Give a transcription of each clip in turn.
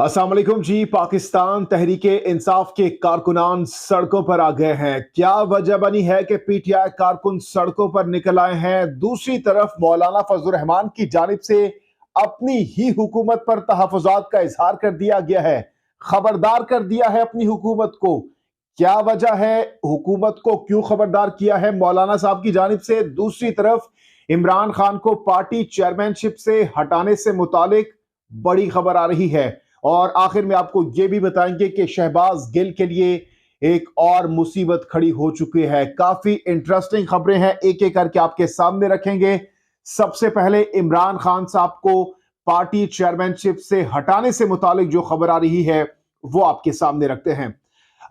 अस्सलाम वालेकुम जी। पाकिस्तान तहरीक इंसाफ के कारकुनान सड़कों पर आ गए हैं। क्या वजह बनी है कि पीटीआई कारकुन सड़कों पर निकल आए हैं? दूसरी तरफ मौलाना फजल रहमान की जानिब से अपनी ही हुकूमत पर तहफ़्फ़ुज़ात का इजहार कर दिया गया है, खबरदार कर दिया है अपनी हुकूमत को। क्या वजह है? हुकूमत को क्यों खबरदार किया है मौलाना साहब की जानिब से? दूसरी तरफ इमरान खान को पार्टी चेयरमैनशिप से हटाने से मुतालिक बड़ी खबर आ रही है। और आखिर में आपको ये भी बताएंगे कि शहबाज गिल के लिए एक और मुसीबत खड़ी हो चुकी है। काफी इंटरेस्टिंग खबरें हैं, एक एक करके आपके सामने रखेंगे। सबसे पहले इमरान खान साहब को पार्टी चेयरमैनशिप से हटाने से मुतालिक जो खबर आ रही है वो आपके सामने रखते हैं।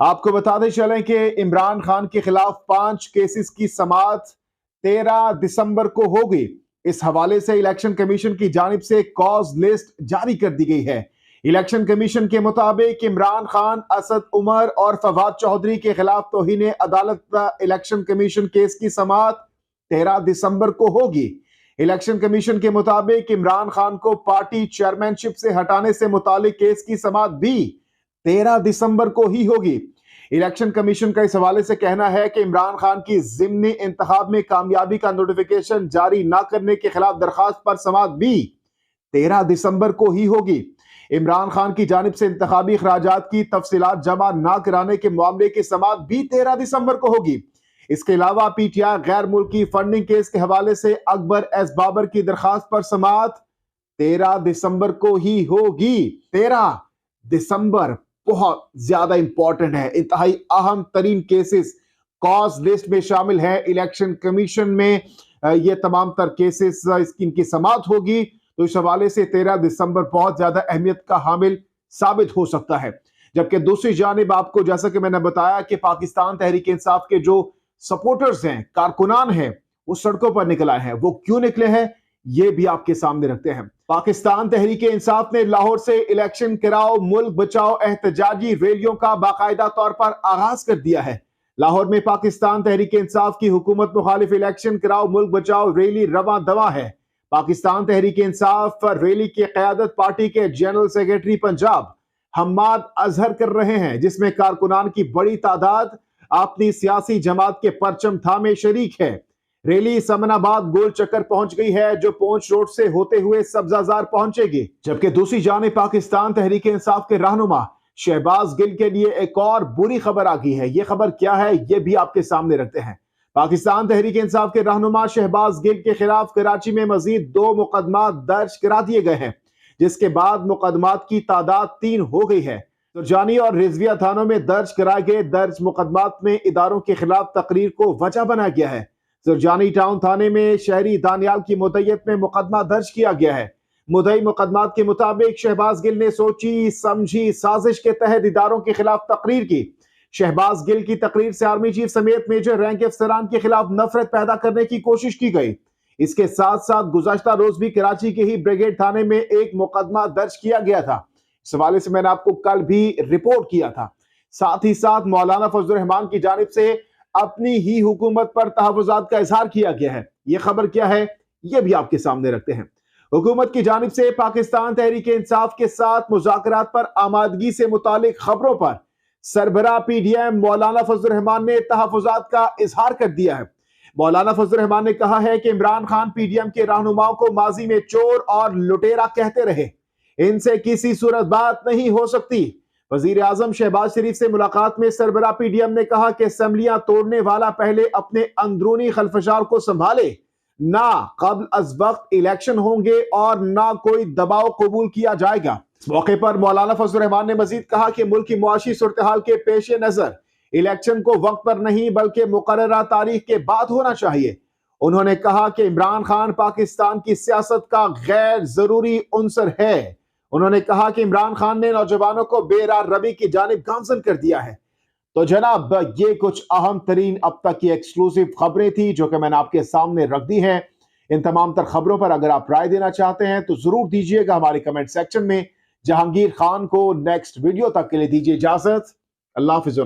आपको बताते चलें कि इमरान खान के खिलाफ 5 केसेस की समाअत 13 दिसंबर को होगी। इस हवाले से इलेक्शन कमीशन की जानिब से कॉज लिस्ट जारी कर दी गई है। इलेक्शन कमीशन के मुताबिक इमरान खान, असद उमर और फवाद चौधरी के खिलाफ तौहीन अदालत इलेक्शन कमीशन केस की समाअत 13 दिसंबर को होगी। इलेक्शन कमीशन के मुताबिक इमरान खान को पार्टी चेयरमैनशिप से हटाने से मुतालिक केस की समाअत भी 13 दिसंबर को ही होगी। इलेक्शन कमीशन का इस हवाले से कहना है कि इमरान खान की ज़िमनी इंतखाब में कामयाबी का नोटिफिकेशन जारी न करने के खिलाफ दरखास्त पर समाअत भी 13 दिसंबर को ही होगी। इमरान खान की जानिब से इंतखाबी खराजात की तफसीलात जमा न कराने के मामले की समाअत भी 13 दिसंबर को होगी। इसके अलावा पीटीआई गैर मुल्की फंडिंग केस के हवाले से अकबर एस बाबर की दरखास्त पर समाअत 13 दिसंबर को ही होगी। 13 दिसंबर बहुत ज्यादा इंपॉर्टेंट है, इंतहाई अहम तरीन केसेस कॉज लिस्ट में शामिल है। इलेक्शन कमीशन में ये तमाम तर केसेस इनकी समाअत होगी, तो इस हवाले से 13 दिसंबर बहुत ज्यादा अहमियत का हामिल साबित हो सकता है। जबकि दूसरी जानिब आपको, जैसा कि मैंने बताया, कि पाकिस्तान तहरीक इंसाफ के जो सपोर्टर्स हैं, कारकुनान हैं, वो सड़कों पर निकल आए हैं। वो क्यों निकले हैं ये भी आपके सामने रखते हैं। पाकिस्तान तहरीक इंसाफ ने लाहौर से इलेक्शन कराओ मुल्क बचाओ एहतजाजी रैलियों का बाकायदा तौर पर आगाज कर दिया है। लाहौर में पाकिस्तान तहरीक इंसाफ की हुकूमत मुखालिफ इलेक्शन कराओ मुल्क बचाओ रैली रवां दवा है। पाकिस्तान तहरीक इंसाफ रैली की क़यादत पार्टी के जनरल सेक्रेटरी पंजाब हम्माद अजहर कर रहे हैं, जिसमें कारकुनान की बड़ी तादाद अपनी सियासी जमात के परचम थामे शरीक है। रैली समनाबाद गोल चक्कर पहुंच गई है, जो पोंच रोड से होते हुए सब्जाजार पहुंचेगी। जबकि दूसरी जानिब पाकिस्तान तहरीक इंसाफ के रहनुमा शहबाज गिल के लिए एक और बुरी खबर आ गई है। ये खबर क्या है ये भी आपके सामने रखते हैं। पाकिस्तान तहरीक इंसाफ के रहनुमा शहबाज गिल के खिलाफ कराची में मजीद 2 मुकदमा दर्ज करा दिए गए हैं, जिसके बाद मुकदमात की तादाद 3 हो गई है। सुरजानी और रिजविया थानों में दर्ज कराए गए दर्ज मुकदमात में इदारों के खिलाफ तकरीर को वजह बनाया गया है। सुरजानी टाउन थाने में शहरी दानियाल की मुद्दईयत में मुकदमा दर्ज किया गया है। मुद्दई मुकदमात के मुताबिक शहबाज गिल ने सोची समझी साजिश के तहत इदारों के खिलाफ तकरीर की। शहबाज गिल की तकरीर से आर्मी चीफ समेत मेजर रैंक अफसरान के खिलाफ नफरत पैदा करने की कोशिश की गई। इसके साथ साथ गुज़श्ता रोज भी कराची के ही ब्रिगेड थाने में एक मुकदमा दर्ज किया गया था। इस हवाले से मैंने आपको कल भी रिपोर्ट किया था। साथ ही साथ मौलाना फजल रहमान की जानिब से अपनी ही हुकूमत पर तहफ़्फ़ुज़ात का इजहार किया गया है। ये खबर क्या है ये भी आपके सामने रखते हैं। हुकूमत की जानिब से पाकिस्तान तहरीक इंसाफ के साथ मुज़ाकरात पर आमादगी से मुतालिक खबरों पर सरबराह पीडीएम मौलाना फजल रहमान ने तहफ़्फ़ुज़ात का इजहार कर दिया है। मौलाना फजल रहमान ने कहा है कि इमरान खान पीडीएम के रहनुमाओं को माजी में चोर और लुटेरा कहते रहे, इनसे किसी सूरत बात नहीं हो सकती। वजीर आजम शहबाज शरीफ से मुलाकात में सरबराह पीडीएम ने कहा कि असेंबलियां तोड़ने वाला पहले अपने अंदरूनी खलफशार को संभाले, ना कब्ल अज वक्त इलेक्शन होंगे और ना कोई दबाव कबूल किया जाएगा। इस मौके पर मौलाना फजल रहमान ने मजीद कहा कि मुल्क की मुआशी सूरत हाल के पेश नजर इलेक्शन को वक्त पर नहीं बल्कि मुकर्ररा तारीख के बाद होना चाहिए। उन्होंने कहा कि इमरान खान पाकिस्तान की सियासत का गैर जरूरी उनसर है। उन्होंने कहा कि इमरान खान ने नौजवानों को बेरार रवि की जानिब गामजन कर दिया है। तो जनाब, ये कुछ अहम तरीन अब तक की एक्सक्लूसिव खबरें थी जो कि मैंने आपके सामने रख दी हैं। इन तमाम तर खबरों पर अगर आप राय देना चाहते हैं तो जरूर दीजिएगा हमारे कमेंट सेक्शन में। जहांगीर खान को नेक्स्ट वीडियो तक के लिए दीजिए इजाजत। अल्लाह हाफिज़।